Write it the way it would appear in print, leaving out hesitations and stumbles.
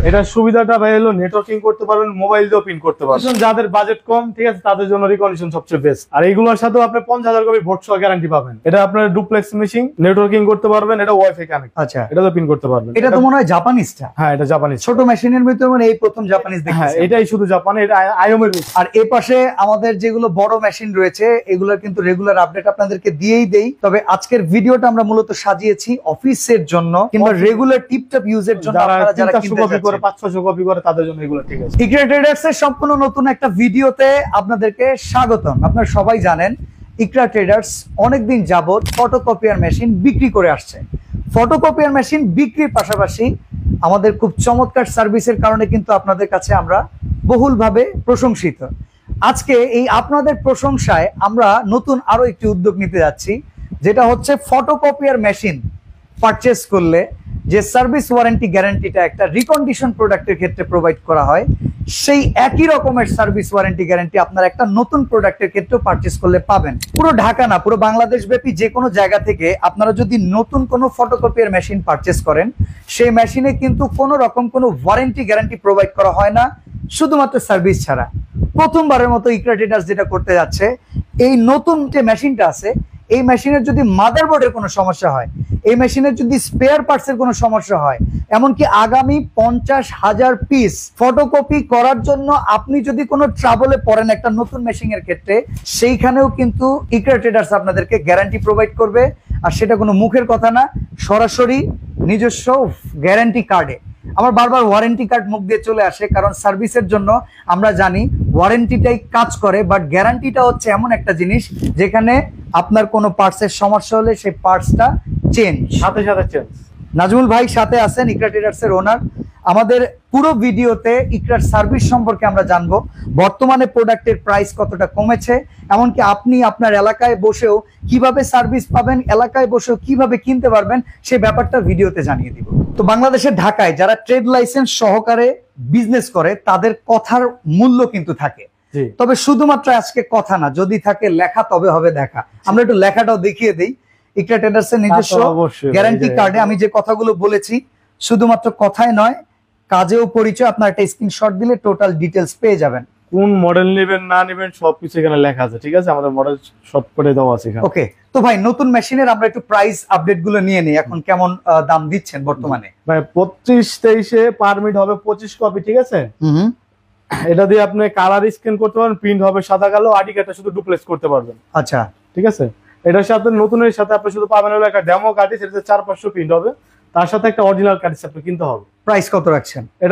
এটা সুবিধাটা ভাই হলো নেটওয়ার্কিং করতে পারবেন, মোবাইল দিয়েও প্রিন্ট করতে পারবেন। যাদের বাজেট কম, ঠিক আছে, তাদের জন্য রিকন্ডিশন সবচেয়ে বেস্ট। আর এইগুলোর সাথে আপনি 50,000 কপি ভোট সহ গ্যারান্টি পাবেন। এটা আপনার ডুপ্লেক্স মেশিন, নেটওয়ার্কিং করতে পারবেন, এটা ওয়াইফাই কানেক্ট। আচ্ছা, এটা তো প্রিন্ট করতে পারবেন। এটা তো মনে হয় জাপানিজটা। হ্যাঁ, এটা জাপানিজ। ছোট মেশিনের ভিতরে মানে এই প্রথম জাপানিজ দেখছি। হ্যাঁ, এটাই শুধু জাপানে, এটা আইওমের। আর এই পাশে আমাদের যেগুলো বড় মেশিন রয়েছে এগুলোর কিন্তু রেগুলার আপডেট আপনাদেরকে দিয়েই দেই। তবে আজকের ভিডিওটা আমরা মূলত সাজিয়েছি অফিসের জন্য কিংবা রেগুলার টিপটপ ইউজের জন্য। আপনারা যারা কিনতে কপি করে 500 কপি করে তাদের জন্য এগুলো ঠিক আছে। ইকরা ট্রেডার্স এর সম্পূর্ণ নতুন একটা ভিডিওতে আপনাদেরকে স্বাগতম। আপনারা সবাই জানেন ইকরা ট্রেডার্স অনেকদিন যাবত ফটোকপিয়ার মেশিন বিক্রি করে আসছে। ফটোকপিয়ার মেশিন বিক্রির পাশাপাশি আমাদের খুব চমৎকার সার্ভিসের কারণে কিন্তু আপনাদের কাছে আমরা বহুলভাবে প্রশংসিত। আজকে এই আপনাদের প্রশংসায় আমরা নতুন আরো একটি উদ্যোগ নিতে যাচ্ছি, যেটা হচ্ছে ফটোকপিয়ার মেশিন পারচেস করলে যে সার্ভিস ওয়ারেন্টি গ্যারান্টিটা একটা রিকন্ডিশন প্রোডাক্টের ক্ষেত্রে প্রোভাইড করা হয়, সেই একই রকমের সার্ভিস ওয়ারেন্টি গ্যারান্টি আপনারা একটা নতুন প্রোডাক্টের ক্ষেত্রে পারচেস করলে পাবেন। পুরো ঢাকা না, পুরো বাংলাদেশ ব্যাপী যে কোনো জায়গা থেকে আপনারা যদি নতুন কোনো ফটোকপিয়ার মেশিন পারচেস করেন, সেই মেশিনে কিন্তু কোনো রকম কোনো ওয়ারেন্টি গ্যারান্টি প্রোভাইড করা হয় না, শুধুমাত্র সার্ভিস ছাড়া। প্রথমবারের মতো ইকরা ট্রেডার্স যেটা করতে যাচ্ছে, এই নতুন যে মেশিনটা আছে এই মেশিনের যদি মাদারবোর্ডের কোনো সমস্যা হয়, এই মেশিনের যদি স্পেয়ার পার্টসের কোনো সমস্যা হয়, এমনকি আগামী 50,000 পিস ফটোকপি করার জন্য আপনি যদি কোনো ট্রাবলে পড়েন একটা নতুন মেশিনের ক্ষেত্রে, সেইখানেও কিন্তু ইকরা ট্রেডার্স আপনাদেরকে গ্যারান্টি প্রোভাইড করবে। আর সেটা কোনো মুখের কথা না, সরাসরি নিজস্ব গ্যারান্টি কার্ডে। আমার বারবার ওয়ারেন্টি কার্ড মুখ দিয়ে চলে আসে, কারণ সার্ভিসের জন্য আমরা জানি ওয়ারেন্টিটাই কাজ করে, বাট গ্যারান্টিটা হচ্ছে এমন একটা জিনিস যেখানে আপনার কোনো পার্টসের সমস্যা হলে সেই পার্টসটা চেঞ্জ, সাথে সাথে চেঞ্জ। নাজমুল ভাই সাথে আছেন, ইকরা ট্রেডার্স এর ওনার। আমাদের পুরো ভিডিওতে ইকরার সার্ভিস সম্পর্কে আমরা জানবো, বর্তমানে প্রোডাক্টের প্রাইস কতটা কমেছে, এমনকি আপনি আপনার এলাকায় বসেও কিভাবে সার্ভিস পাবেন, এলাকায় বসেও কিভাবে কিনতে পারবেন, সেই ব্যাপারটা ভিডিওতে জানিয়ে দিব। তো বাংলাদেশের ঢাকায় যারা ট্রেড লাইসেন্স সহকারে বিজনেস করে তাদের কথার মূল্য কিন্তু থাকে, তবে শুধুমাত্র আজকে কথা না, যদি থাকে লেখা তবে হবে দেখা। আমরা একটু লেখাটাও দেখিয়ে দিই। ইকরা ট্রেডার্স এর নিজস্ব গ্যারান্টি কার্ডে আমি যে কথাগুলো বলেছি শুধুমাত্র কথাই নয়, কাজেও পরিচয়। আপনার একটা স্ক্রিনশট দিলে টোটাল ডিটেলস পেয়ে যাবেন। কোন মডেল নেবেন না নেবেন সবকিছু এখানে লেখা আছে, ঠিক আছে? আমাদের মডেল শর্ট করে দেওয়া আছে এখানে। ওকে, তো ভাই নতুন মেশিনের আমরা একটু প্রাইস আপডেট গুলো নিয়ে নিই। এখন কেমন দাম দিচ্ছেন বর্তমানে? ভাই 25-23 পারমিট হবে 25 কপি, ঠিক আছে? এটা দিয়ে আপনি কালার স্ক্যান করতে পারবেন, প্রিন্ট হবে সাদা কালো, আর্টিকেলটা শুধু ডুপ্লেক্স করতে পারবেন। আচ্ছা, ঠিক আছে। এটার সাথে নতুনের সাথে আপনি শুধু পাবেন হলো একটা ডেমো কার্ড, সেটাতে 400-500 প্রিন্ট হবে, তার সাথে একটা অরিজিনাল কার্ড আপনি কিনতে হবে। প্রাইস কত রাখছেন? এটা